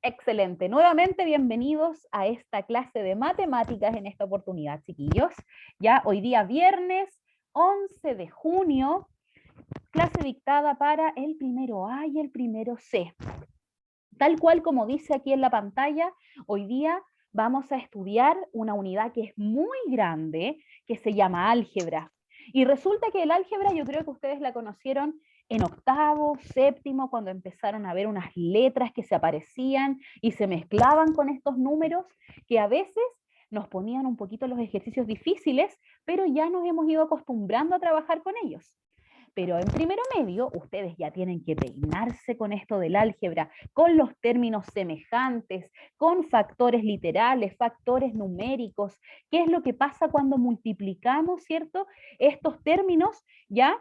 Excelente. Nuevamente bienvenidos a esta clase de matemáticas en esta oportunidad, chiquillos. Ya hoy día viernes 11 de junio, clase dictada para el primero A y el primero C. Tal cual como dice aquí en la pantalla, hoy día vamos a estudiar una unidad que es muy grande, que se llama álgebra. Y resulta que el álgebra yo creo que ustedes la conocieron en octavo, séptimo, cuando empezaron a ver unas letras que se aparecían y se mezclaban con estos números, que a veces nos ponían un poquito los ejercicios difíciles, pero ya nos hemos ido acostumbrando a trabajar con ellos. Pero en primero medio, ustedes ya tienen que peinarse con esto del álgebra, con los términos semejantes, con factores literales, factores numéricos, qué es lo que pasa cuando multiplicamos, ¿cierto? Estos términos ya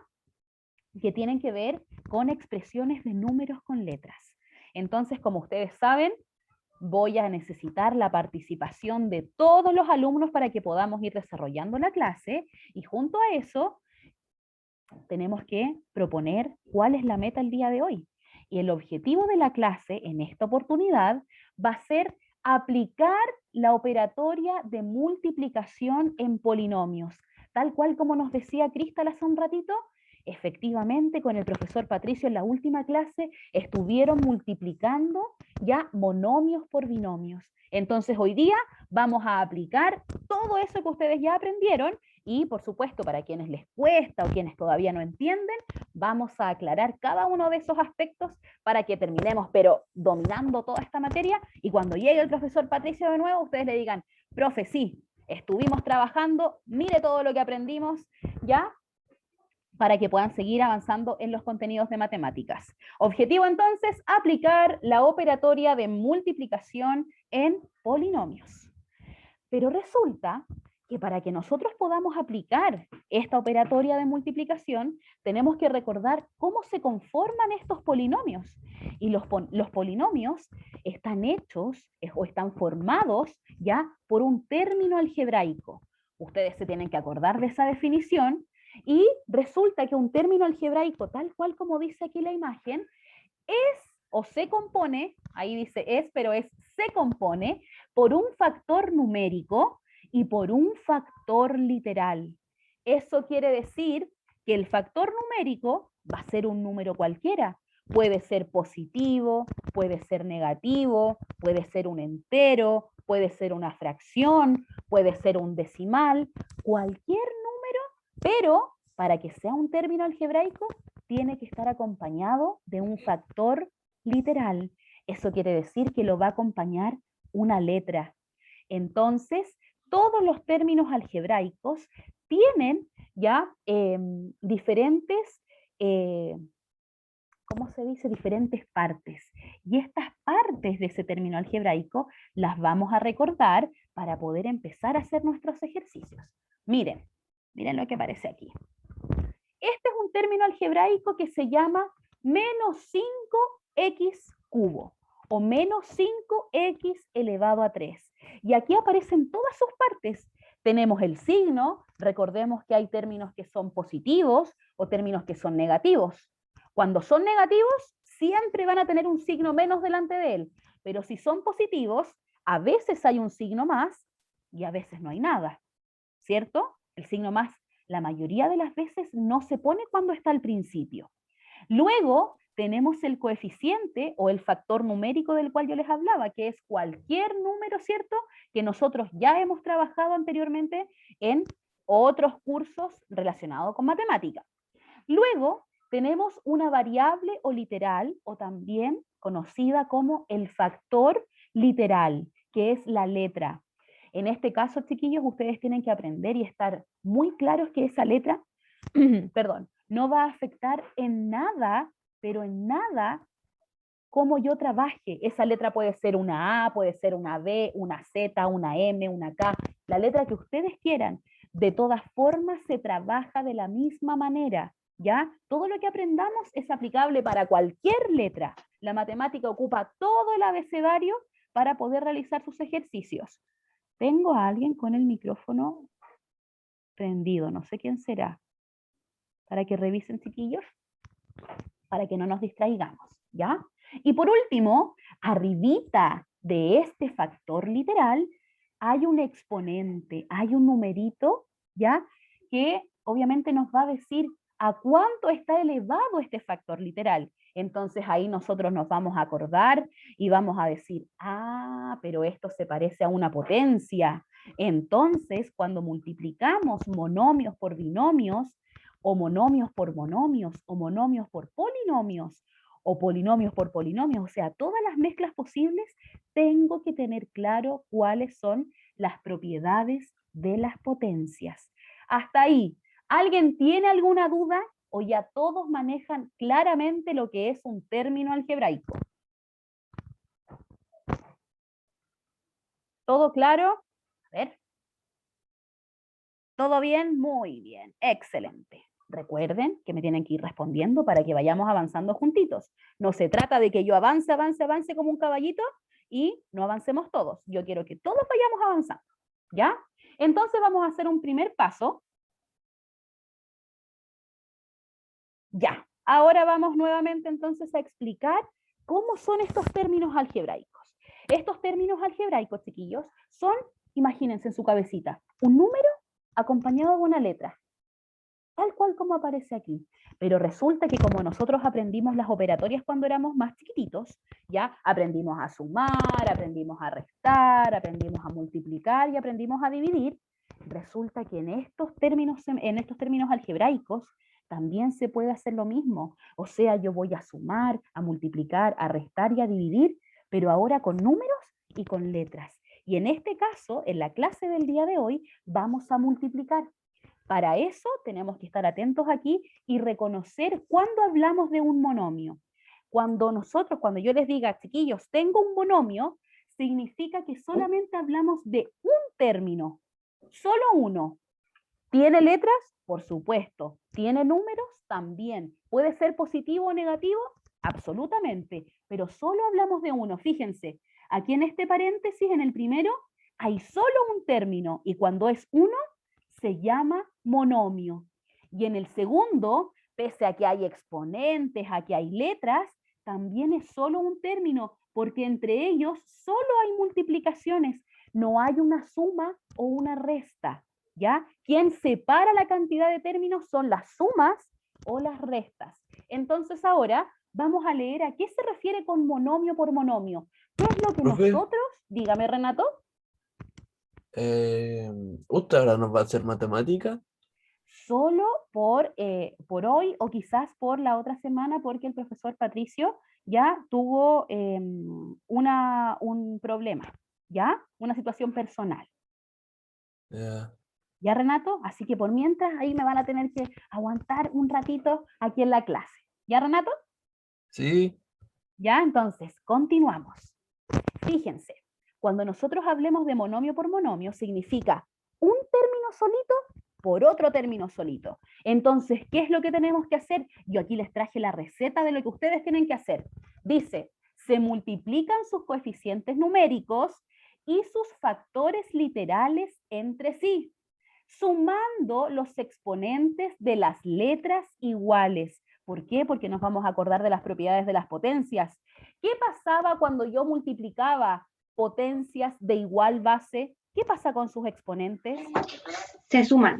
que tienen que ver con expresiones de números con letras. Entonces, como ustedes saben, voy a necesitar la participación de todos los alumnos para que podamos ir desarrollando la clase y junto a eso tenemos que proponer cuál es la meta el día de hoy. Y el objetivo de la clase en esta oportunidad va a ser aplicar la operatoria de multiplicación en polinomios. Tal cual como nos decía Cristal hace un ratito, efectivamente con el profesor Patricio en la última clase estuvieron multiplicando ya monomios por binomios. Entonces hoy día vamos a aplicar todo eso que ustedes ya aprendieron y, por supuesto, para quienes les cuesta o quienes todavía no entienden, vamos a aclarar cada uno de esos aspectos para que terminemos, pero dominando toda esta materia, y cuando llegue el profesor Patricio de nuevo, ustedes le digan, profe, sí, estuvimos trabajando, mire todo lo que aprendimos, ¿ya? Para que puedan seguir avanzando en los contenidos de matemáticas. Objetivo entonces, aplicar la operatoria de multiplicación en polinomios. Pero resulta que para que nosotros podamos aplicar esta operatoria de multiplicación, tenemos que recordar cómo se conforman estos polinomios. Y los polinomios están hechos o están formados ya por un término algebraico. Ustedes se tienen que acordar de esa definición y resulta que un término algebraico, tal cual como dice aquí la imagen, es o se compone, ahí dice es, pero se compone por un factor numérico y por un factor literal. Eso quiere decir que el factor numérico va a ser un número cualquiera. Puede ser positivo, puede ser negativo, puede ser un entero, puede ser una fracción, puede ser un decimal, cualquier número, pero para que sea un término algebraico tiene que estar acompañado de un factor literal. Eso quiere decir que lo va a acompañar una letra. Entonces, todos los términos algebraicos tienen ya diferentes, ¿cómo se dice? Diferentes partes. Y estas partes de ese término algebraico las vamos a recordar para poder empezar a hacer nuestros ejercicios. Miren, miren lo que aparece aquí. Este es un término algebraico que se llama menos 5x cubo o menos 5x elevado a 3. Y aquí aparecen todas sus partes. Tenemos el signo, recordemos que hay términos que son positivos o términos que son negativos. Cuando son negativos, siempre van a tener un signo menos delante de él, pero si son positivos, a veces hay un signo más y a veces no hay nada, ¿cierto? El signo más la mayoría de las veces no se pone cuando está al principio. Luego tenemos el coeficiente o el factor numérico del cual yo les hablaba, que es cualquier número, ¿cierto? Que nosotros ya hemos trabajado anteriormente en otros cursos relacionados con matemática. Luego tenemos una variable o literal, o también conocida como el factor literal, que es la letra. En este caso, chiquillos, ustedes tienen que aprender y estar muy claros que esa letra, perdón, no va a afectar en nada, pero en nada, cómo yo trabaje. Esa letra puede ser una A, puede ser una B, una Z, una M, una K, la letra que ustedes quieran. De todas formas, se trabaja de la misma manera, ¿ya? Todo lo que aprendamos es aplicable para cualquier letra. La matemática ocupa todo el abecedario para poder realizar sus ejercicios. Tengo a alguien con el micrófono prendido, no sé quién será. Para que revisen, chiquillos, para que no nos distraigamos, ¿ya? Y por último, arribita de este factor literal hay un exponente, hay un numerito, ¿ya? Que obviamente nos va a decir a cuánto está elevado este factor literal. Entonces ahí nosotros nos vamos a acordar y vamos a decir, ah, pero esto se parece a una potencia. Entonces, cuando multiplicamos monomios por binomios, o monomios por monomios, o monomios por polinomios, o polinomios por polinomios, o sea, todas las mezclas posibles, tengo que tener claro cuáles son las propiedades de las potencias. Hasta ahí, ¿alguien tiene alguna duda o ya todos manejan claramente lo que es un término algebraico? ¿Todo claro? A ver. ¿Todo bien? Muy bien, excelente. Recuerden que me tienen que ir respondiendo para que vayamos avanzando juntitos. No se trata de que yo avance, avance, avance como un caballito y no avancemos todos. Yo quiero que todos vayamos avanzando, ¿ya? Entonces vamos a hacer un primer paso. Ya, ahora vamos nuevamente entonces a explicar cómo son estos términos algebraicos. Estos términos algebraicos, chiquillos, son, imagínense en su cabecita, un número acompañado de una letra, tal cual como aparece aquí. Pero resulta que como nosotros aprendimos las operatorias cuando éramos más chiquititos, ya aprendimos a sumar, aprendimos a restar, aprendimos a multiplicar y aprendimos a dividir, resulta que en estos términos algebraicos también se puede hacer lo mismo. O sea, yo voy a sumar, a multiplicar, a restar y a dividir, pero ahora con números y con letras. Y en este caso, en la clase del día de hoy, vamos a multiplicar. Para eso tenemos que estar atentos aquí y reconocer cuando hablamos de un monomio. Cuando yo les diga, chiquillos, tengo un monomio, significa que solamente hablamos de un término, solo uno. ¿Tiene letras? Por supuesto. ¿Tiene números? También. ¿Puede ser positivo o negativo? Absolutamente. Pero solo hablamos de uno. Fíjense, aquí en este paréntesis, en el primero, hay solo un término y cuando es uno, se llama monomio. Y en el segundo, pese a que hay exponentes, a que hay letras, también es solo un término, porque entre ellos solo hay multiplicaciones, no hay una suma o una resta. ¿Ya? Quien separa la cantidad de términos son las sumas o las restas. Entonces ahora vamos a leer a qué se refiere con monomio por monomio. ¿Qué es lo que Profe, nosotros, dígame Renato? ¿Usted ahora nos va a hacer matemática? Solo por hoy o quizás por la otra semana porque el profesor Patricio ya tuvo un problema, ¿ya? Una situación personal. Ya. ¿Ya, Renato? Así que por mientras ahí me van a tener que aguantar un ratito aquí en la clase. ¿Ya, Renato? Sí, Ya, entonces, continuamos. Fíjense, cuando nosotros hablemos de monomio por monomio, significa un término solito por otro término solito. Entonces, ¿qué es lo que tenemos que hacer? Yo aquí les traje la receta de lo que ustedes tienen que hacer. Dice, se multiplican sus coeficientes numéricos y sus factores literales entre sí, sumando los exponentes de las letras iguales. ¿Por qué? Porque nos vamos a acordar de las propiedades de las potencias. ¿Qué pasaba cuando yo multiplicaba potencias de igual base? ¿Qué pasa con sus exponentes? Se suman.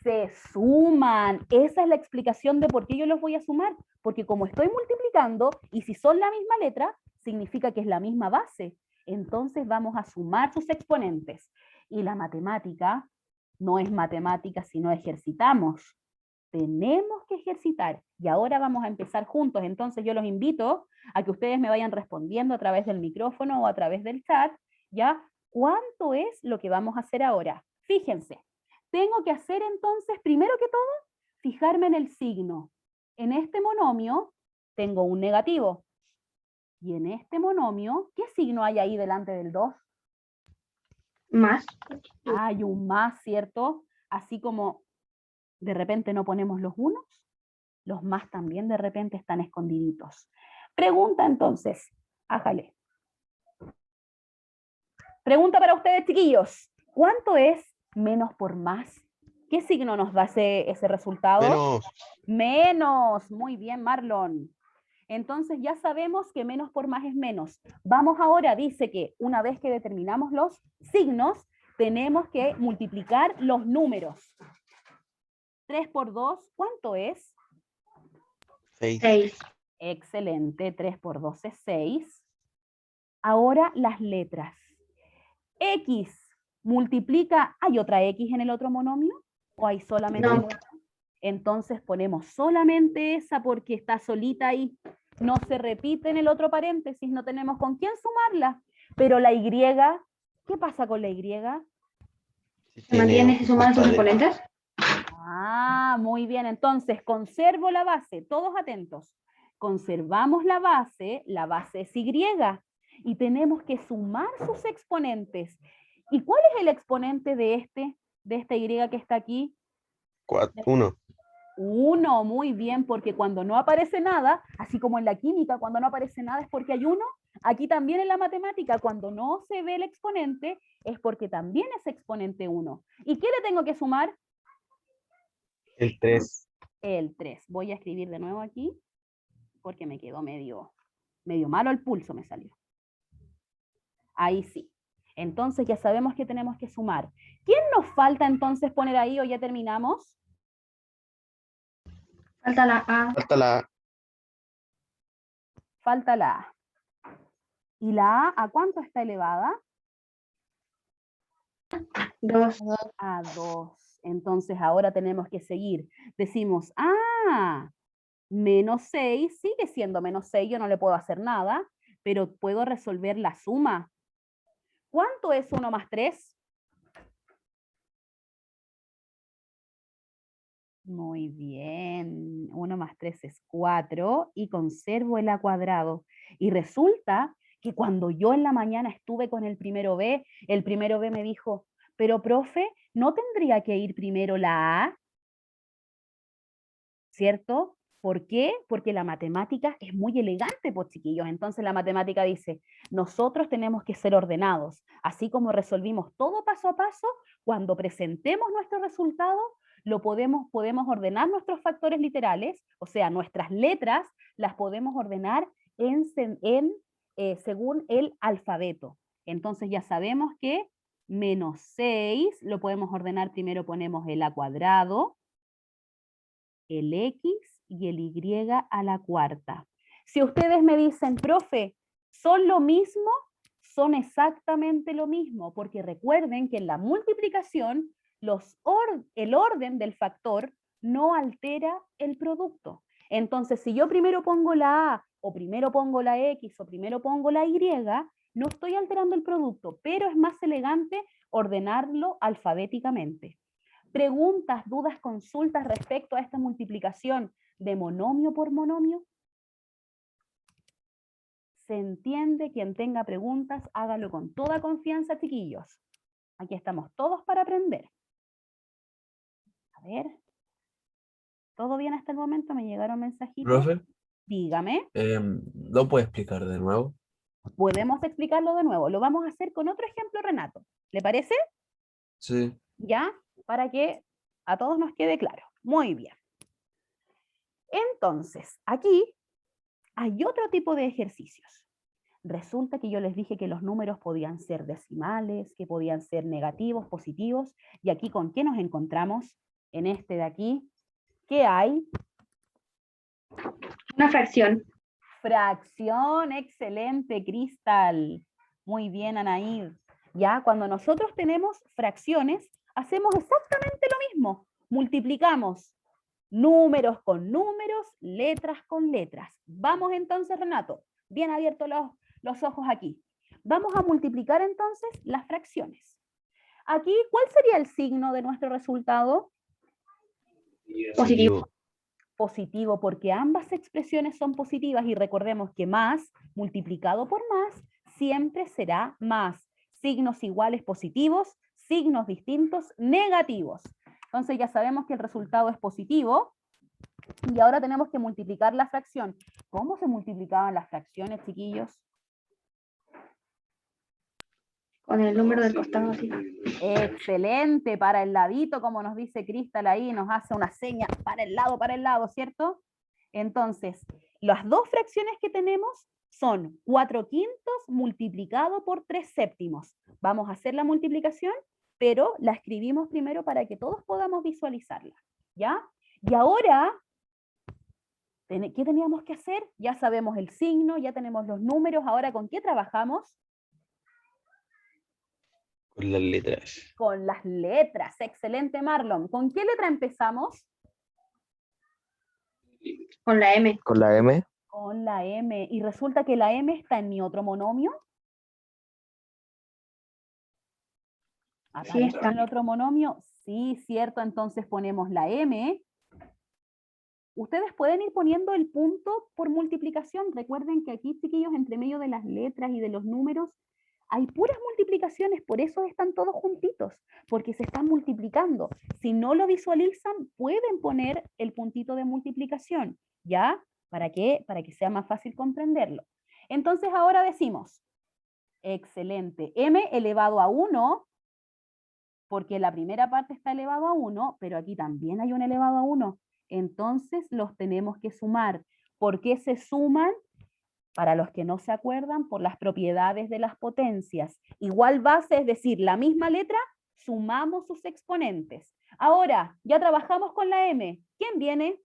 Se suman. Esa es la explicación de por qué yo los voy a sumar. Porque como estoy multiplicando, y si son la misma letra, significa que es la misma base. Entonces vamos a sumar sus exponentes. Y la matemática no es matemática si no ejercitamos. Tenemos que ejercitar. Y ahora vamos a empezar juntos. Entonces yo los invito a que ustedes me vayan respondiendo a través del micrófono o a través del chat, ¿ya? ¿Cuánto es lo que vamos a hacer ahora? Fíjense, tengo que hacer entonces, primero que todo, fijarme en el signo. En este monomio tengo un negativo. Y en este monomio, ¿qué signo hay ahí delante del 2? Más. Hay un más, ¿cierto? Así como de repente no ponemos los unos, los más también de repente están escondiditos. Pregunta entonces, ájale. Pregunta para ustedes, chiquillos. ¿Cuánto es menos por más? ¿Qué signo nos da ese resultado? Menos. Menos. Muy bien, Marlon. Entonces ya sabemos que menos por más es menos. Vamos ahora, dice que una vez que determinamos los signos, tenemos que multiplicar los números. 3 por 2, ¿cuánto es? 6. 6. Excelente, 3 por 2 es 6. Ahora las letras. X multiplica, ¿hay otra X en el otro monomio? ¿O hay solamente No. una? Entonces ponemos solamente esa porque está solita ahí. No se repite en el otro paréntesis, no tenemos con quién sumarla. Pero la Y, ¿qué pasa con la Y? ¿Se mantiene si suman sus exponentes? Ah, muy bien. Entonces, conservo la base. Todos atentos. Conservamos la base es Y. Y tenemos que sumar sus exponentes. ¿Y cuál es el exponente de esta Y que está aquí? 1. 1, muy bien, porque cuando no aparece nada, así como en la química, cuando no aparece nada es porque hay 1, aquí también en la matemática, cuando no se ve el exponente, es porque también es exponente 1. ¿Y qué le tengo que sumar? El 3. El 3. Voy a escribir de nuevo aquí, porque me quedó medio malo el pulso, me salió. Ahí sí. Entonces ya sabemos que tenemos que sumar. ¿Quién nos falta entonces poner ahí o ya terminamos? Falta la A. Falta la A. Falta la A. ¿Y la A cuánto está elevada? 2. A 2. Entonces ahora tenemos que seguir. Decimos, menos 6 sigue siendo menos 6, yo no le puedo hacer nada, pero puedo resolver la suma. ¿Cuánto es 1 más 3? Muy bien, 1 más 3 es 4 y conservo el A cuadrado. Y resulta que cuando yo en la mañana estuve con el primero B me dijo, pero profe, ¿no tendría que ir primero la A? ¿Cierto? ¿Por qué? Porque la matemática es muy elegante, pues chiquillos. Entonces la matemática dice, nosotros tenemos que ser ordenados. Así como resolvimos todo paso a paso, cuando presentemos nuestro resultado, podemos ordenar nuestros factores literales, o sea, nuestras letras las podemos ordenar según el alfabeto. Entonces ya sabemos que menos 6 lo podemos ordenar, primero ponemos el A cuadrado, el X y el Y a la cuarta. Si ustedes me dicen, profe, ¿son lo mismo? Son exactamente lo mismo, porque recuerden que en la multiplicación el orden del factor no altera el producto. Entonces, si yo primero pongo la A, o primero pongo la X, o primero pongo la Y, no estoy alterando el producto, pero es más elegante ordenarlo alfabéticamente. Preguntas, dudas, consultas respecto a esta multiplicación de monomio por monomio. ¿Se entiende? Quien tenga preguntas, hágalo con toda confianza, chiquillos. Aquí estamos todos para aprender. A ver. ¿Todo bien hasta el momento? Me llegaron mensajitos. Profe, Dígame. ¿lo puede explicar de nuevo? Podemos explicarlo de nuevo. Lo vamos a hacer con otro ejemplo, Renato. ¿Le parece? Sí. ¿Ya? Para que a todos nos quede claro. Muy bien. Entonces, aquí hay otro tipo de ejercicios. Resulta que yo les dije que los números podían ser decimales, que podían ser negativos, positivos, y aquí ¿con qué nos encontramos? En este de aquí, ¿qué hay? Una fracción. Fracción, excelente, Cristal. Muy bien, Anaíd. Ya, cuando nosotros tenemos fracciones, hacemos exactamente lo mismo. Multiplicamos números con números, letras con letras. Vamos entonces, Renato, bien abiertos los ojos aquí. Vamos a multiplicar entonces las fracciones. Aquí, ¿cuál sería el signo de nuestro resultado? Positivo. Positivo, porque ambas expresiones son positivas y recordemos que más multiplicado por más siempre será más. Signos iguales positivos, signos distintos negativos. Entonces ya sabemos que el resultado es positivo y ahora tenemos que multiplicar la fracción. ¿Cómo se multiplicaban las fracciones, chiquillos? Con el número del costado así. Excelente, para el ladito, como nos dice Cristal ahí, nos hace una seña para el lado, ¿cierto? Entonces, Las dos fracciones que tenemos son 4/5 multiplicado por 3/7. Vamos a hacer la multiplicación, pero la escribimos primero para que todos podamos visualizarla, ¿ya? Y ahora, ¿qué teníamos que hacer? Ya sabemos el signo, ya tenemos los números, ahora ¿con qué trabajamos? Con las letras. Con las letras, excelente Marlon. ¿Con qué letra empezamos? Con la M. Con la M. Con la M. Y resulta que la M está en mi otro monomio. Sí, ¿Aparece en el otro monomio? Sí, cierto. Entonces ponemos la M. Ustedes pueden ir poniendo el punto por multiplicación. Recuerden que aquí, chiquillos, entre medio de las letras y de los números, hay puras multiplicaciones, por eso están todos juntitos, porque se están multiplicando. Si no lo visualizan, pueden poner el puntito de multiplicación, ¿ya? ¿Para qué? Para que sea más fácil comprenderlo. Entonces ahora decimos, excelente, m elevado a 1, porque la primera parte está elevado a 1, pero aquí también hay un elevado a 1. Entonces los tenemos que sumar. ¿Por qué se suman? Para los que no se acuerdan, por las propiedades de las potencias. Igual base, es decir, la misma letra, sumamos sus exponentes. Ahora, ya trabajamos con la M. ¿Quién viene?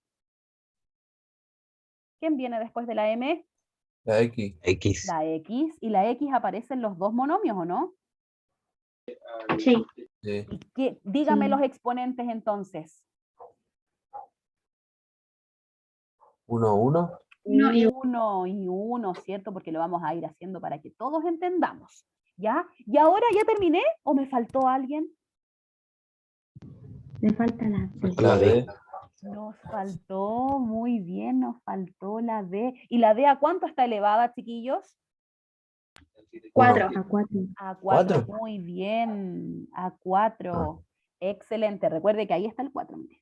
¿Quién viene después de la M? La X. X. La X. Y la X aparece en los dos monomios, ¿o no? Sí. Sí. Dígame Sí. los exponentes entonces. 1, 1. 1 y 1, ¿cierto? Porque lo vamos a ir haciendo para que todos entendamos. ¿Ya? ¿Y ahora ya terminé o me faltó alguien? Me falta la C. La D. Nos faltó, muy bien, nos faltó la D. ¿Y la D a cuánto está elevada, chiquillos? 4. Uno. A 4. A 4, ¿Cuatro? muy bien, a 4. Excelente, recuerde que ahí está el 4, mire.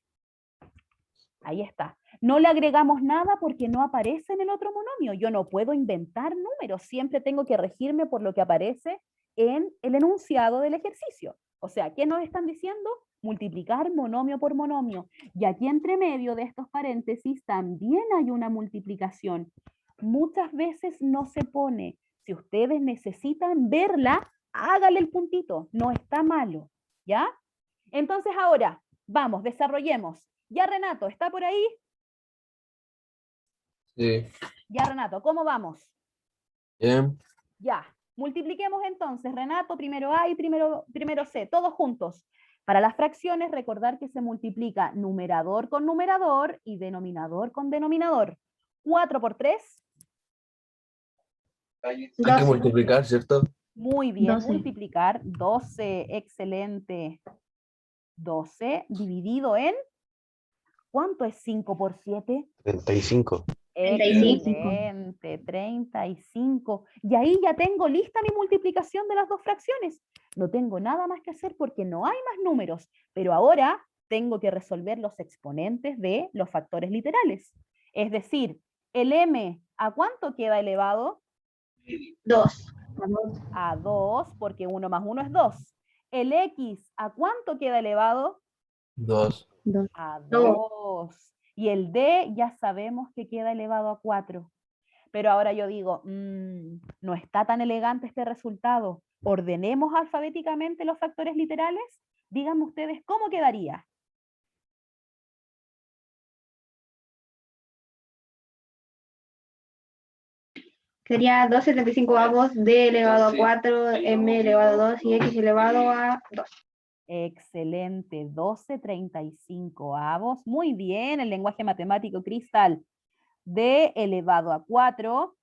Ahí está. No le agregamos nada porque no aparece en el otro monomio. Yo no puedo inventar números, siempre tengo que regirme por lo que aparece en el enunciado del ejercicio. O sea, ¿qué nos están diciendo? Multiplicar monomio por monomio. Y aquí entre medio de estos paréntesis también hay una multiplicación. Muchas veces no se pone. Si ustedes necesitan verla, hágale el puntito. No está malo. ¿Ya? Entonces ahora, vamos, desarrollemos. Ya Renato, ¿está por ahí? Sí. Ya Renato, ¿cómo vamos? Bien. Ya. Multipliquemos entonces, Renato, primero A y primero C, todos juntos. Para las fracciones, recordar que se multiplica numerador con numerador y denominador con denominador. 4 por 3. Hay que 12. multiplicar, ¿cierto? Muy bien, 12. multiplicar 12, excelente. 12 dividido en, ¿cuánto es 5 por 7? 35. 35. Excelente, 35. Y ahí ya tengo lista mi multiplicación de las dos fracciones. No tengo nada más que hacer porque no hay más números, pero ahora tengo que resolver los exponentes de los factores literales. Es decir, el m, ¿a cuánto queda elevado? 2. A 2, porque 1 más 1 es 2. El x, ¿a cuánto queda elevado? 2. A Dos. 2. Y el d ya sabemos que queda elevado a 4. Pero ahora yo digo, no está tan elegante este resultado. Ordenemos alfabéticamente los factores literales. Díganme ustedes cómo quedaría. Sería 2/75 D elevado a 4, M elevado a 2 y X elevado a 2. Excelente, 12/35. Muy bien, el lenguaje matemático Cristal. D elevado a 4,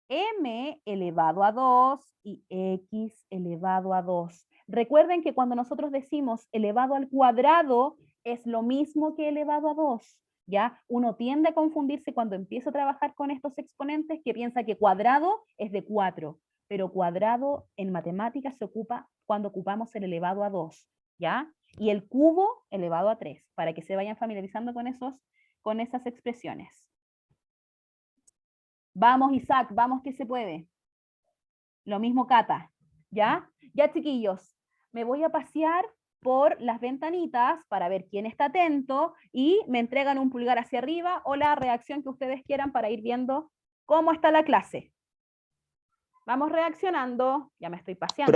M elevado a 2 y X elevado a 2. Recuerden que cuando nosotros decimos elevado al cuadrado es lo mismo que elevado a 2. ¿Ya? Uno tiende a confundirse cuando empieza a trabajar con estos exponentes que piensa que cuadrado es de 4, pero cuadrado en matemáticas se ocupa cuando ocupamos el elevado a 2, ¿ya? Y el cubo elevado a 3, para que se vayan familiarizando con esas expresiones. Vamos, Isaac, vamos que se puede. Lo mismo Cata, ¿ya? Ya, chiquillos, me voy a pasear por las ventanitas para ver quién está atento y me entregan un pulgar hacia arriba o la reacción que ustedes quieran para ir viendo cómo está la clase. Vamos reaccionando, ya me estoy paseando.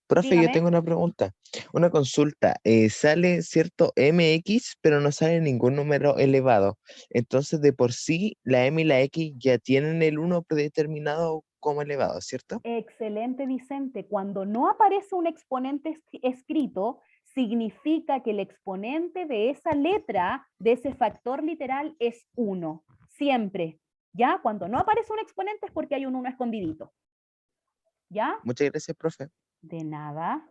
Profe, yo Dígame. tengo una pregunta, una consulta. Sale cierto MX, pero no sale ningún número elevado. Entonces, de por sí, la M y la X ya tienen el 1 predeterminado como elevado, ¿cierto? Excelente, Vicente. Cuando no aparece un exponente escrito, significa que el exponente de esa letra, de ese factor literal, es 1. Siempre. ¿Ya? Cuando no aparece un exponente es porque hay un 1 escondidito. ¿Ya? Muchas gracias, profe. De nada.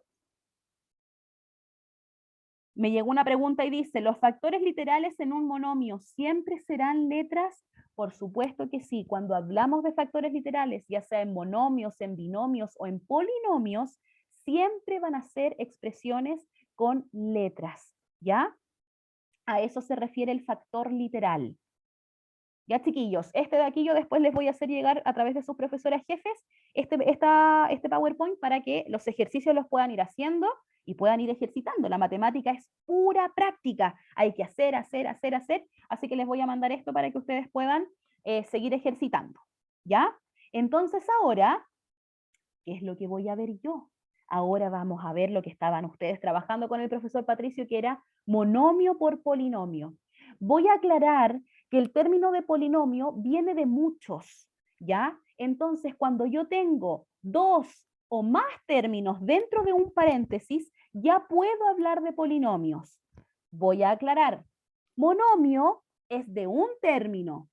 Me llegó una pregunta y dice, ¿los factores literales en un monomio siempre serán letras? Por supuesto que sí. Cuando hablamos de factores literales, ya sea en monomios, en binomios o en polinomios, siempre van a ser expresiones con letras, ¿ya? A eso se refiere el factor literal. Ya, chiquillos, este de aquí yo después les voy a hacer llegar a través de sus profesoras jefes este PowerPoint para que los ejercicios los puedan ir haciendo y puedan ir ejercitando. La matemática es pura práctica. Hay que hacer. Así que les voy a mandar esto para que ustedes puedan seguir ejercitando. ¿Ya? Entonces ahora, ¿qué es lo que voy a ver yo? Ahora vamos a ver lo que estaban ustedes trabajando con el profesor Patricio, que era monomio por polinomio. Voy a aclarar que el término de polinomio viene de muchos, ¿ya? Entonces, cuando yo tengo 2 o más términos dentro de un paréntesis, ya puedo hablar de polinomios. Voy a aclarar. Monomio es de un término.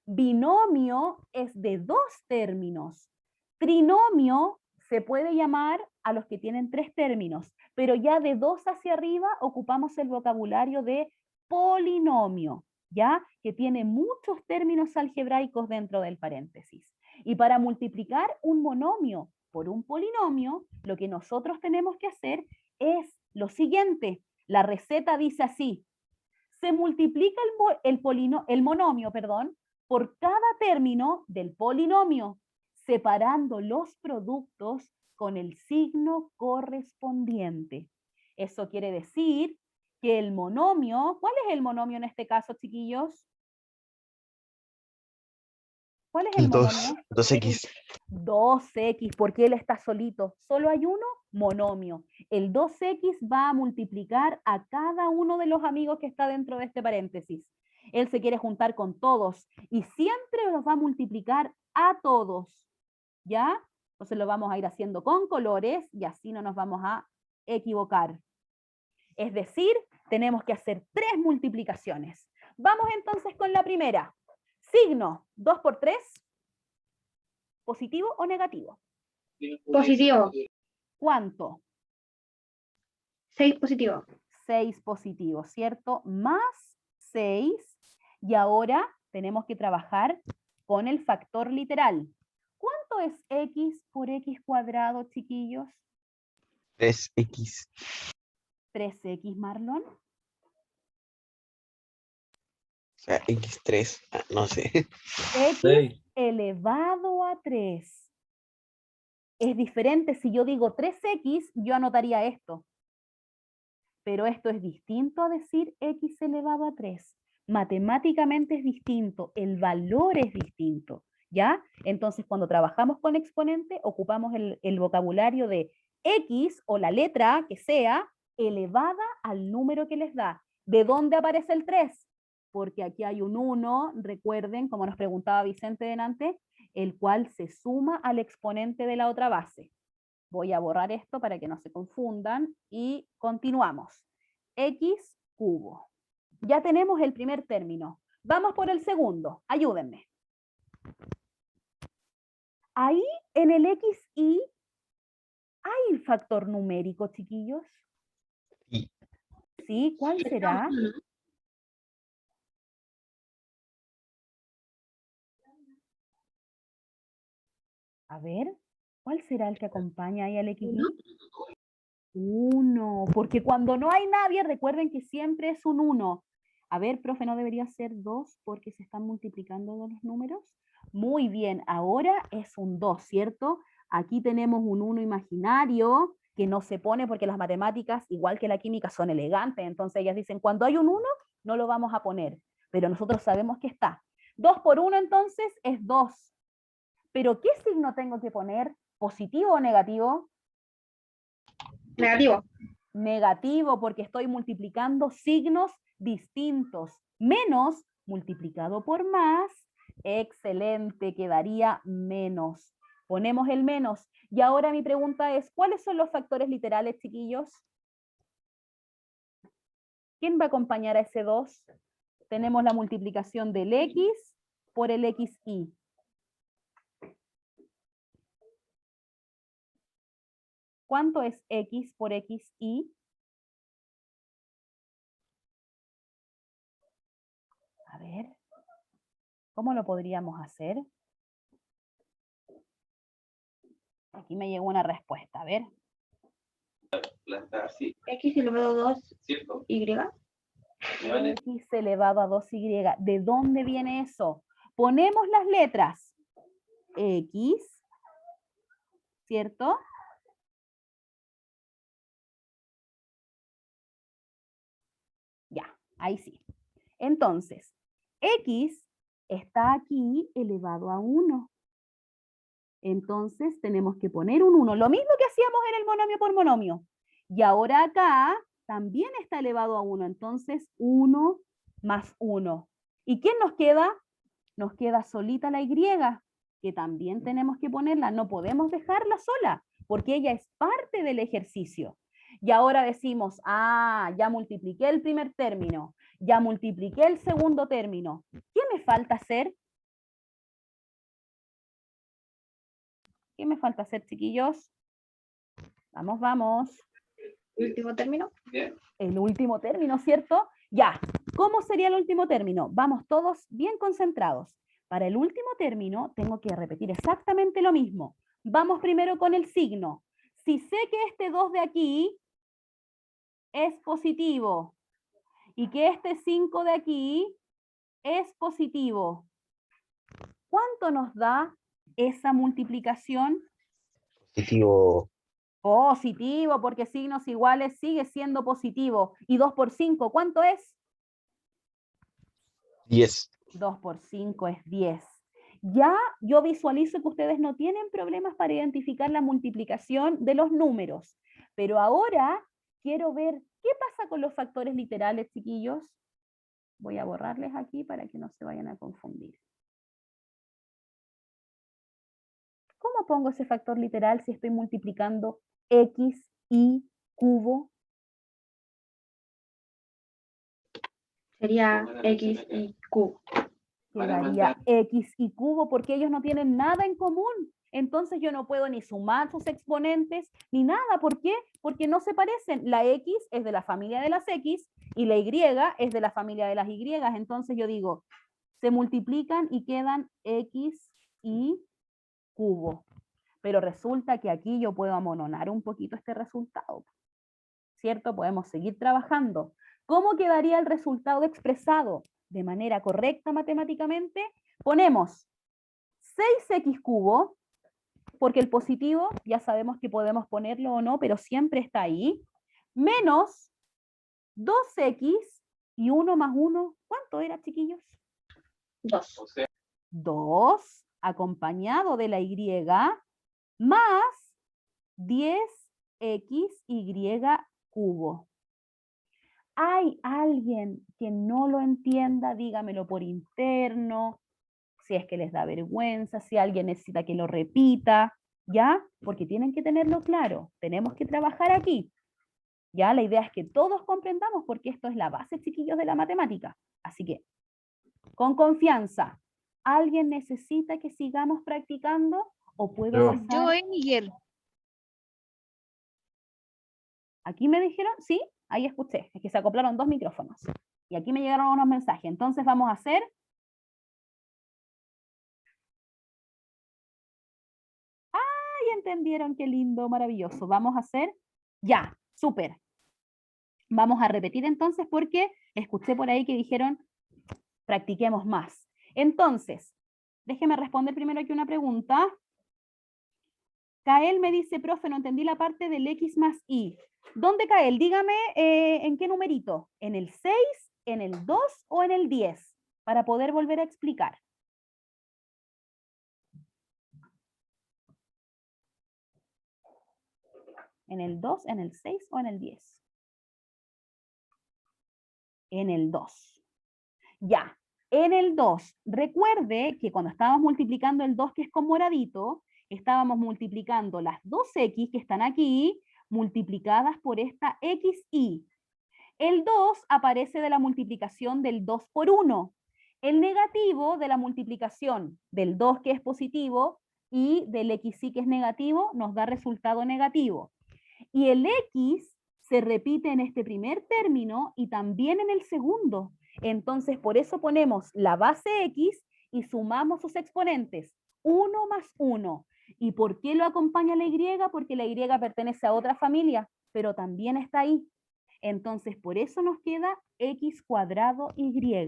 Binomio es de 2 términos. Trinomio se puede llamar a los que tienen 3 términos, pero ya de 2 hacia arriba ocupamos el vocabulario de polinomio, ¿ya? Que tiene muchos términos algebraicos dentro del paréntesis. Y para multiplicar un monomio por un polinomio, lo que nosotros tenemos que hacer es lo siguiente. La receta dice así. Se multiplica el monomio, por cada término del polinomio, separando los productos con el signo correspondiente. Eso quiere decir que el monomio, ¿cuál es el monomio en este caso, chiquillos? ¿Cuál es el monomio? 2X. 2x, porque él está solito. Solo hay uno, monomio. El 2x va a multiplicar a cada uno de los amigos que está dentro de este paréntesis. Él se quiere juntar con todos y siempre los va a multiplicar a todos. ¿Ya? Entonces lo vamos a ir haciendo con colores y así no nos vamos a equivocar. Es decir, tenemos que hacer 3 multiplicaciones. Vamos entonces con la primera. Signo, 2 por 3. ¿Positivo o negativo? Positivo. ¿Cuánto? 6 positivo. 6 positivo, ¿cierto? Más 6. Y ahora tenemos que trabajar con el factor literal. ¿Cuánto es x por x cuadrado, chiquillos? 3X. 3x, Marlon. O sea, X3. No sé. X 6. elevado a 3. Es diferente si yo digo 3x, yo anotaría esto. Pero esto es distinto a decir x elevado a 3. Matemáticamente es distinto, el valor es distinto, ¿ya? Entonces, cuando trabajamos con exponente, ocupamos el vocabulario de x o la letra que sea elevada al número que les da. ¿De dónde aparece el 3? Porque aquí hay un 1, recuerden, como nos preguntaba Vicente delante, el cual se suma al exponente de la otra base. Voy a borrar esto para que no se confundan y continuamos. X cubo. Ya tenemos el primer término. Vamos por el segundo. Ayúdenme. Ahí en el XY hay factor numérico, chiquillos. Sí. ¿Sí? ¿Cuál será? A ver, ¿cuál será el que acompaña ahí al XY? 1, porque cuando no hay nadie, recuerden que siempre es un 1. A ver, profe, ¿no debería ser 2 porque se están multiplicando los números? Muy bien, ahora es un 2, ¿cierto? Aquí tenemos un 1 imaginario que no se pone porque las matemáticas, igual que la química, son elegantes. Entonces ellas dicen, cuando hay un 1, no lo vamos a poner. Pero nosotros sabemos que está. 2 por 1 entonces es 2. ¿Pero qué signo tengo que poner? ¿Positivo o negativo? Negativo. Negativo, porque estoy multiplicando signos distintos. Menos multiplicado por más, excelente, quedaría menos. Ponemos el menos. Y ahora mi pregunta es, ¿cuáles son los factores literales, chiquillos? ¿Quién va a acompañar a ese 2? Tenemos la multiplicación del x por el xy. ¿Cuánto es x por xy? A ver, ¿cómo lo podríamos hacer? Aquí me llegó una respuesta, a ver. X elevado a 2, Y. X elevado a 2y. ¿De dónde viene eso? Ponemos las letras. X, ¿cierto? Ya, ahí sí. Entonces, X está aquí elevado a 1. Entonces tenemos que poner un 1. Lo mismo que hacíamos en el monomio por monomio. Y ahora acá también está elevado a 1. Entonces 1 más 1. ¿Y quién nos queda? Nos queda solita la Y, que también tenemos que ponerla. No podemos dejarla sola, porque ella es parte del ejercicio. Y ahora decimos, ya multipliqué el primer término, ya multipliqué el segundo término. ¿Qué me falta hacer? ¿Qué me falta hacer, chiquillos? Vamos, vamos. Último término. El último término, ¿cierto? Ya. ¿Cómo sería el último término? Vamos todos bien concentrados. Para el último término tengo que repetir exactamente lo mismo. Vamos primero con el signo. Si sé que este 2 de aquí es positivo y que este 5 de aquí es positivo, ¿cuánto nos da esa multiplicación? Positivo. Positivo, porque signos iguales sigue siendo positivo. ¿Y 2 por 5 cuánto es? 10. 2 por 5 es 10. Ya yo visualizo que ustedes no tienen problemas para identificar la multiplicación de los números. Pero ahora quiero ver qué pasa con los factores literales, chiquillos. Voy a borrarles aquí para que no se vayan a confundir. ¿Cómo pongo ese factor literal si estoy multiplicando x, y, cubo? Sería X y Q. Quedaría x y cubo porque ellos no tienen nada en común. Entonces yo no puedo ni sumar sus exponentes ni nada. ¿Por qué? Porque no se parecen. La x es de la familia de las x y la y es de la familia de las y. Entonces yo digo, se multiplican y quedan x y cubo. Pero resulta que aquí yo puedo amononar un poquito este resultado. ¿Cierto? Podemos seguir trabajando. ¿Cómo quedaría el resultado expresado de manera correcta matemáticamente? Ponemos 6x cubo, porque el positivo ya sabemos que podemos ponerlo o no, pero siempre está ahí, menos 2x y 1 más 1, ¿cuánto era, chiquillos? 2. 2, acompañado de la y, más 10xy cubo. ¿Hay alguien que no lo entienda? Dígamelo por interno, si es que les da vergüenza, si alguien necesita que lo repita, ¿ya? Porque tienen que tenerlo claro, tenemos que trabajar aquí, ¿ya? La idea es que todos comprendamos porque esto es la base, chiquillos, de la matemática. Así que, con confianza, ¿alguien necesita que sigamos practicando o puedo pasar? Yo, Miguel. Aquí me dijeron, sí, ahí escuché, es que se acoplaron 2 micrófonos. Y aquí me llegaron unos mensajes. Entonces vamos a hacer... ¡Ay, entendieron! ¡Qué lindo, maravilloso! Vamos a hacer... Ya, súper. Vamos a repetir entonces porque escuché por ahí que dijeron practiquemos más. Entonces, déjeme responder primero aquí una pregunta. Kael me dice, profe, no entendí la parte del X más Y. ¿Dónde, Kael? Dígame en qué numerito. ¿En el 6, en el 2 o en el 10? Para poder volver a explicar. ¿En el 2, en el 6 o en el 10? En el 2. Ya, en el 2. Recuerde que cuando estábamos multiplicando el 2, que es con moradito, estábamos multiplicando las 2x que están aquí, multiplicadas por esta xy. El 2 aparece de la multiplicación del 2 por 1. El negativo de la multiplicación del 2 que es positivo y del xy que es negativo nos da resultado negativo. Y el x se repite en este primer término y también en el segundo. Entonces, por eso ponemos la base x y sumamos sus exponentes. 1 más 1. ¿Y por qué lo acompaña la y? Porque la y pertenece a otra familia, pero también está ahí. Entonces, por eso nos queda x cuadrado y.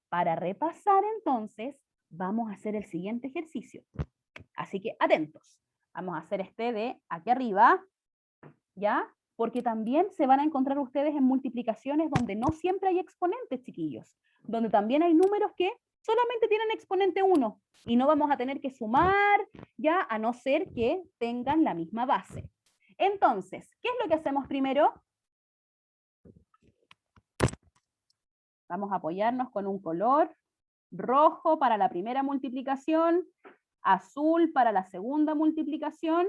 Para repasar, entonces, vamos a hacer el siguiente ejercicio. Así que, atentos. Vamos a hacer este de aquí arriba, ¿ya? Porque también se van a encontrar ustedes en multiplicaciones donde no siempre hay exponentes, chiquillos. Donde también hay números que solamente tienen exponente 1 y no vamos a tener que sumar, ya, a no ser que tengan la misma base. Entonces, ¿qué es lo que hacemos primero? Vamos a apoyarnos con un color rojo para la primera multiplicación, azul para la segunda multiplicación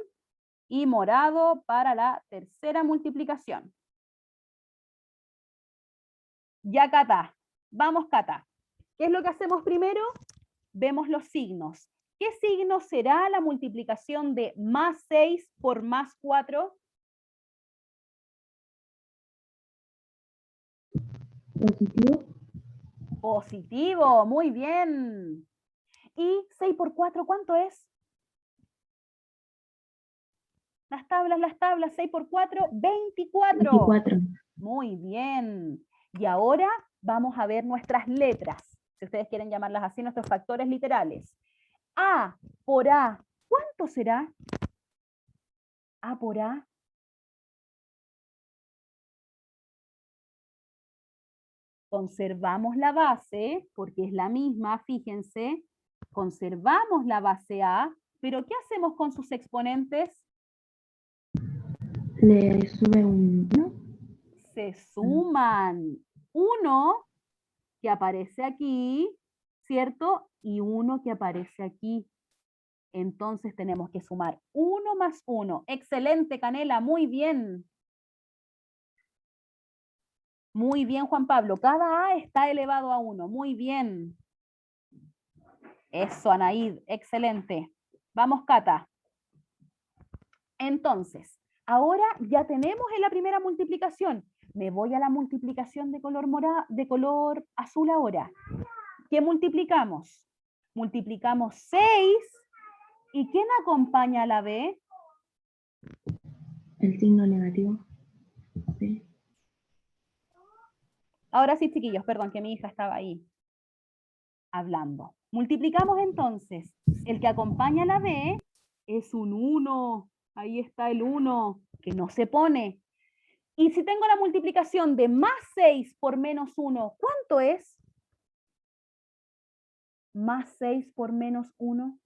y morado para la tercera multiplicación. Ya, Cata. Vamos, Cata. ¿Qué es lo que hacemos primero? Vemos los signos. ¿Qué signo será la multiplicación de más 6 por más 4? Positivo. Positivo, muy bien. ¿Y 6 por 4 cuánto es? Las tablas, 6 por 4, 24. 24. Muy bien. Y ahora vamos a ver nuestras letras, si ustedes quieren llamarlas así, nuestros factores literales. A por A, ¿cuánto será? A por A. Conservamos la base, porque es la misma, fíjense. Conservamos la base A, pero ¿qué hacemos con sus exponentes? Le sube un 1. Se suman. 1 que aparece aquí, ¿cierto? Y 1 que aparece aquí. Entonces tenemos que sumar 1 más 1. Excelente, Canela, muy bien. Muy bien, Juan Pablo. Cada A está elevado a 1. Muy bien. Eso, Anaíd. Excelente. Vamos, Cata. Entonces, ahora ya tenemos en la primera multiplicación. Me voy a la multiplicación de color azul ahora. ¿Qué multiplicamos? Multiplicamos 6. ¿Y quién acompaña a la B? El signo negativo. Sí. Ahora sí, chiquillos, perdón, que mi hija estaba ahí hablando. Multiplicamos entonces. El que acompaña a la B es un 1. Ahí está el 1, que no se pone. Y si tengo la multiplicación de más 6 por menos 1, ¿cuánto es? Más 6 por menos 1.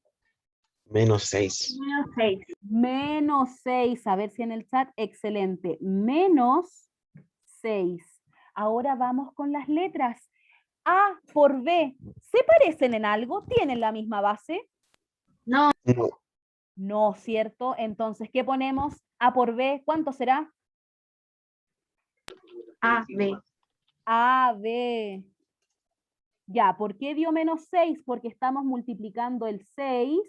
Menos 6. Menos 6. Menos 6. A ver si en el chat, excelente. Menos 6. Ahora vamos con las letras. A por B, ¿se parecen en algo? ¿Tienen la misma base? No. No. No, ¿cierto? Entonces, ¿qué ponemos? A por B, ¿cuánto será? A, B. A, B. Ya, ¿por qué dio menos 6? Porque estamos multiplicando el 6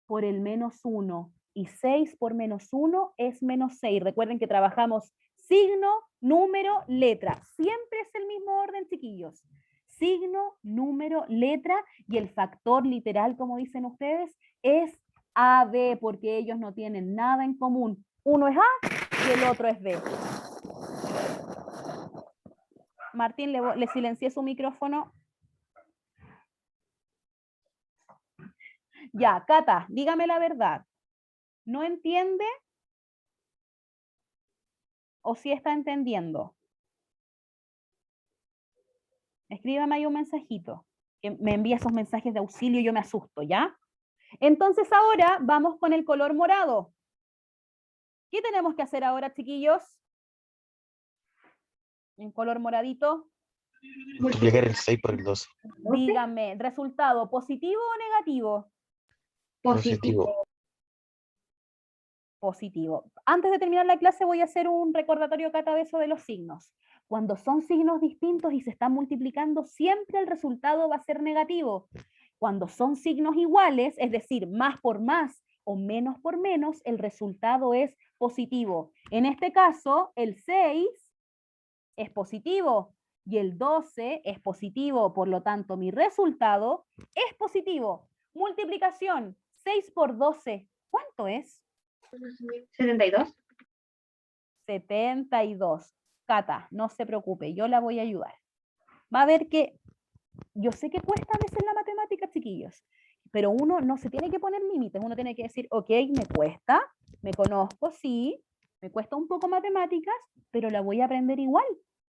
por el menos 1. Y 6 por menos 1 es menos 6. Recuerden que trabajamos signo, número, letra. Siempre es el mismo orden, chiquillos. Signo, número, letra, y el factor literal, como dicen ustedes, es AB, porque ellos no tienen nada en común. Uno es A y el otro es B. Martín, le silencié su micrófono. Ya, Cata, dígame la verdad. ¿No entiende? ¿O sí está entendiendo? Escríbame ahí un mensajito, que me envía esos mensajes de auxilio y yo me asusto, ¿ya? Entonces ahora vamos con el color morado. ¿Qué tenemos que hacer ahora, chiquillos? En color moradito. Multiplicar el 6 por el 12. Díganme, ¿resultado positivo o negativo? Positivo. Positivo. Antes de terminar la clase voy a hacer un recordatorio cada vez de los signos. Cuando son signos distintos y se están multiplicando, siempre el resultado va a ser negativo. Cuando son signos iguales, es decir, más por más o menos por menos, el resultado es positivo. En este caso, el 6 es positivo y el 12 es positivo, por lo tanto mi resultado es positivo. Multiplicación, 6 por 12, ¿cuánto es? 72. 72. Cata, no se preocupe, yo la voy a ayudar. Va a ver que yo sé que cuesta a veces la matemática, chiquillos, pero uno no se tiene que poner límites, uno tiene que decir, ok, me cuesta, me conozco, sí, me cuesta un poco matemáticas, pero la voy a aprender igual,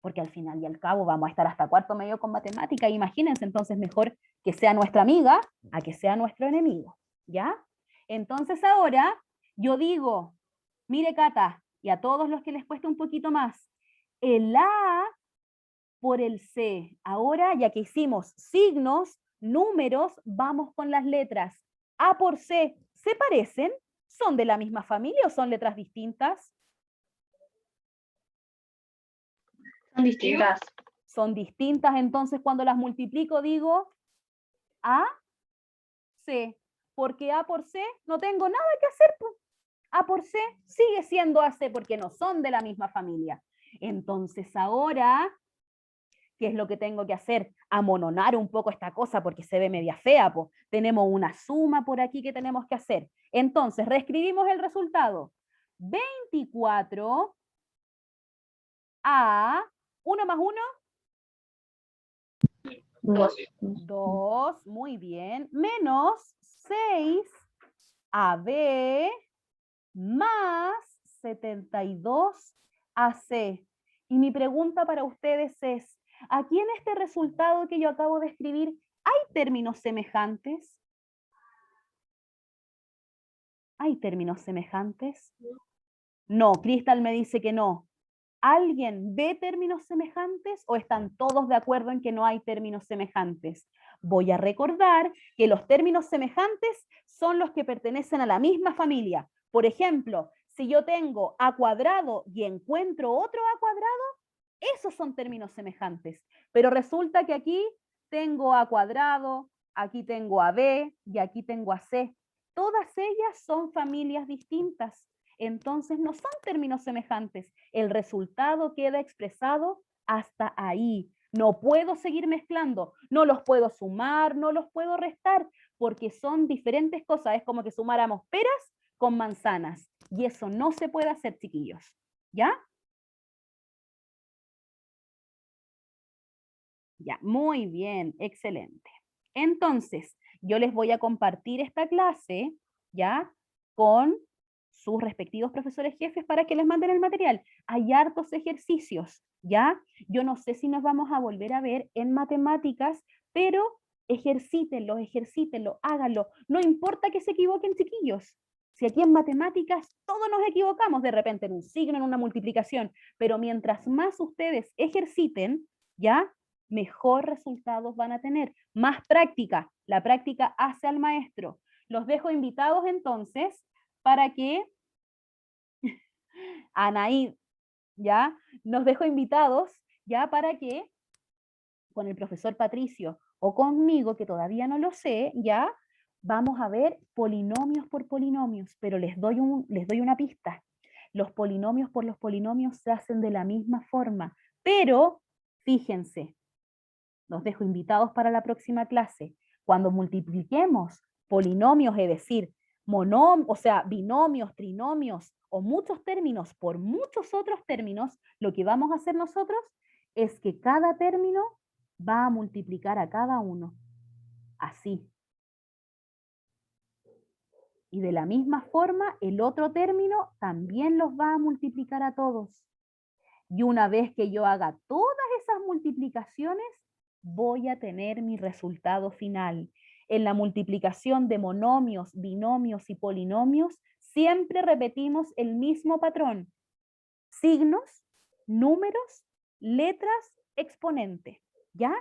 porque al final y al cabo vamos a estar hasta cuarto medio con matemática, imagínense, entonces mejor que sea nuestra amiga a que sea nuestro enemigo, ¿ya? Entonces ahora yo digo, mire Cata, y a todos los que les cuesta un poquito más, el A por el C. Ahora, ya que hicimos signos, números, vamos con las letras. A por C, ¿se parecen? ¿Son de la misma familia o son letras distintas? Son distintas. Son distintas, entonces cuando las multiplico digo A, C. Porque A por C no tengo nada que hacer. A por C sigue siendo AC porque no son de la misma familia. Entonces ahora, ¿qué es lo que tengo que hacer? Amononar un poco esta cosa porque se ve media fea. Po. Tenemos una suma por aquí que tenemos que hacer. Entonces, reescribimos el resultado. 24 a 1 más 1. 2, muy bien. Menos 6 AB más 72 AC. Y mi pregunta para ustedes es, ¿aquí en este resultado que yo acabo de escribir hay términos semejantes? ¿Hay términos semejantes? No, Crystal me dice que no. ¿Alguien ve términos semejantes o están todos de acuerdo en que no hay términos semejantes? Voy a recordar que los términos semejantes son los que pertenecen a la misma familia. Por ejemplo, si yo tengo a cuadrado y encuentro otro a cuadrado, esos son términos semejantes. Pero resulta que aquí tengo a cuadrado, aquí tengo a b y aquí tengo a c. Todas ellas son familias distintas. Entonces no son términos semejantes. El resultado queda expresado hasta ahí. No puedo seguir mezclando, no los puedo sumar, no los puedo restar, porque son diferentes cosas. Es como que sumáramos peras con manzanas. Y eso no se puede hacer, chiquillos. ¿Ya? Ya, muy bien, excelente. Entonces, yo les voy a compartir esta clase, ¿ya? Con sus respectivos profesores jefes para que les manden el material. Hay hartos ejercicios, ¿ya? Yo no sé si nos vamos a volver a ver en matemáticas, pero ejercítenlo, háganlo. No importa que se equivoquen, chiquillos. Si aquí en matemáticas todos nos equivocamos de repente en un signo, en una multiplicación, pero mientras más ustedes ejerciten, ¿ya? Mejor resultados van a tener. Más práctica. La práctica hace al maestro. Los dejo invitados entonces para que Anaí, ¿ya? Nos dejo invitados, ¿ya? Para que con el profesor Patricio o conmigo, que todavía no lo sé, ¿ya? Vamos a ver polinomios por polinomios, pero les doy una pista. Los polinomios por los polinomios se hacen de la misma forma, pero fíjense, los dejo invitados para la próxima clase. Cuando multipliquemos polinomios, es decir, binomios, trinomios o muchos términos por muchos otros términos, lo que vamos a hacer nosotros es que cada término va a multiplicar a cada uno. Así. Y de la misma forma, el otro término también los va a multiplicar a todos. Y una vez que yo haga todas esas multiplicaciones, voy a tener mi resultado final. En la multiplicación de monomios, binomios y polinomios, siempre repetimos el mismo patrón. Signos, números, letras, exponente. ¿Ya?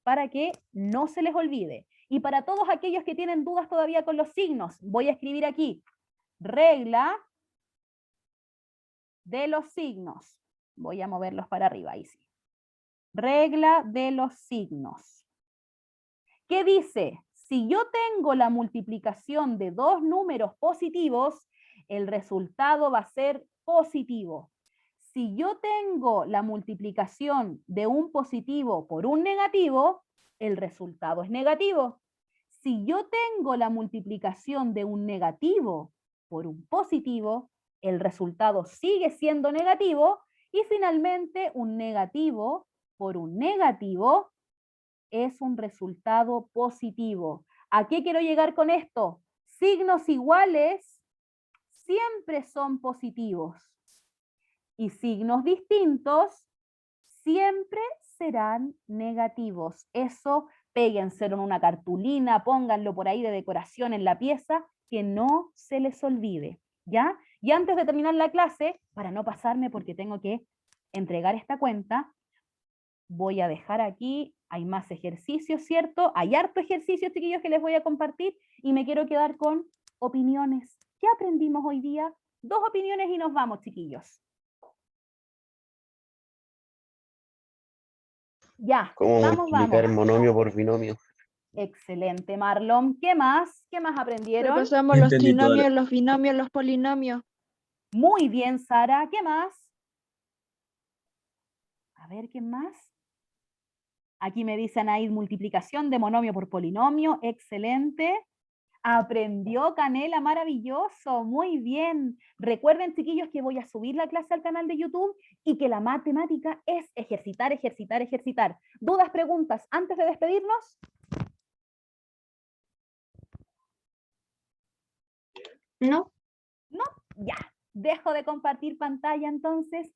Para que no se les olvide. Y para todos aquellos que tienen dudas todavía con los signos, voy a escribir aquí, regla de los signos. Voy a moverlos para arriba, ahí sí. Regla de los signos. ¿Qué dice? Si yo tengo la multiplicación de dos números positivos, el resultado va a ser positivo. Si yo tengo la multiplicación de un positivo por un negativo, el resultado es negativo. Si yo tengo la multiplicación de un negativo por un positivo, el resultado sigue siendo negativo. Y finalmente, un negativo por un negativo es un resultado positivo. ¿A qué quiero llegar con esto? Signos iguales siempre son positivos. Y signos distintos siempre serán negativos. Eso péguenselo en una cartulina, pónganlo por ahí de decoración en la pieza, que no se les olvide, ¿ya? Y antes de terminar la clase, para no pasarme porque tengo que entregar esta cuenta, voy a dejar aquí, hay más ejercicios, ¿cierto? Hay harto ejercicios, chiquillos, que les voy a compartir y me quiero quedar con opiniones. ¿Qué aprendimos hoy día? 2 opiniones y nos vamos, chiquillos. Ya, ¿Cómo vamos. multiplicar monomio por binomio? Excelente, Marlon. ¿Qué más? ¿Qué más aprendieron? Repasamos Yo los entendí toda trinomios, los binomios, los polinomios. Muy bien, Sara. ¿Qué más? A ver, ¿qué más? Aquí me dicen ahí multiplicación de monomio por polinomio. Excelente. Aprendió Canela, maravilloso, muy bien. Recuerden, chiquillos, que voy a subir la clase al canal de YouTube y que la matemática es ejercitar, ejercitar, ejercitar. ¿Dudas, preguntas antes de despedirnos? ¿No? Ya, dejo de compartir pantalla entonces